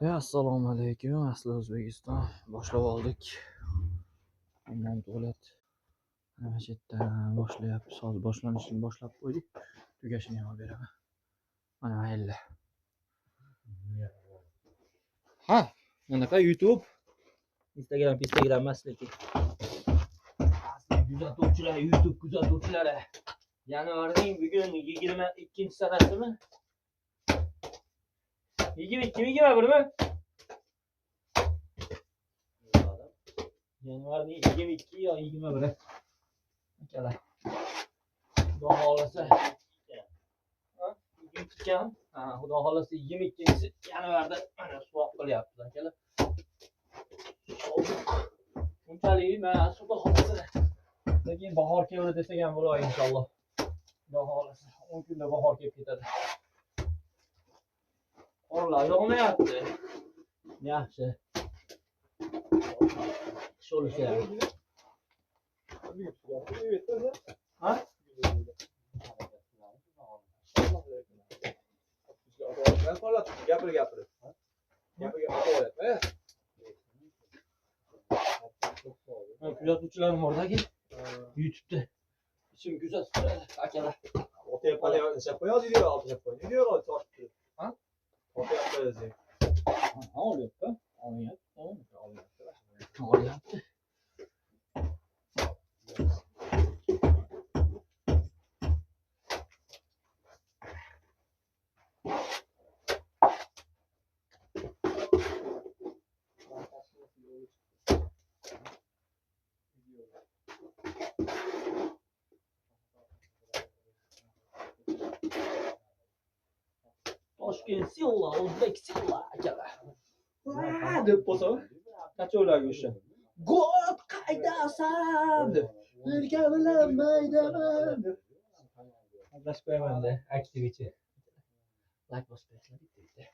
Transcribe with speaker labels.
Speaker 1: Assalomu alaykum. Asli O'zbekiston boshlab oldik. Hammom tuvalet mana shu yerdan boshlayapmiz. Hozir boshlanishini boshlab qo'ydik. Tugashini ham beraman. Mana mayli. Ha, bunaqa YouTube, Instagram emas lekin. Kuzatuvchilar, YouTube kuzatuvchilari. Yanvarning bugun 22-sanasimi? 22-21mi? Yanvarning 22 yo 21. Akalar. Xudo xolasa. Ha? 22 kam? Ha, xudo xolasa 22-yanvarda mana suvoq qilyapti akalar. Shunchalik mana xudo xolasa. Lekin bahor keldi desak ham bo'ladi inshaalloh. Xudo xolasa 10 kunda bahor kelib ketadi. Qorlar yog'mayapti. Yaxshi. Şöyle ya. Ha?
Speaker 2: Ben parlattım. Gapir. Gapir.
Speaker 1: Kuzatuvchilarim bordaki YouTube'da. İçim güzel akalar.
Speaker 2: Ortaya palaya şey koyuyor, diyor altına yapıyor. Ne diyor o tortu?
Speaker 1: Ha?
Speaker 2: Ortaya koyuyor diyor.
Speaker 1: Ne oluyor be? Alıyor. Alıyor. Toshkent Silla, O'zbek Silla akalar.
Speaker 2: Ha deb bo'lsa, kacholarga o'sha.
Speaker 1: God qaydasan deb. Erka bilan maydaman deb. Adlash qo'yaman-da, aktivichi. Like bosib qo'yinglar.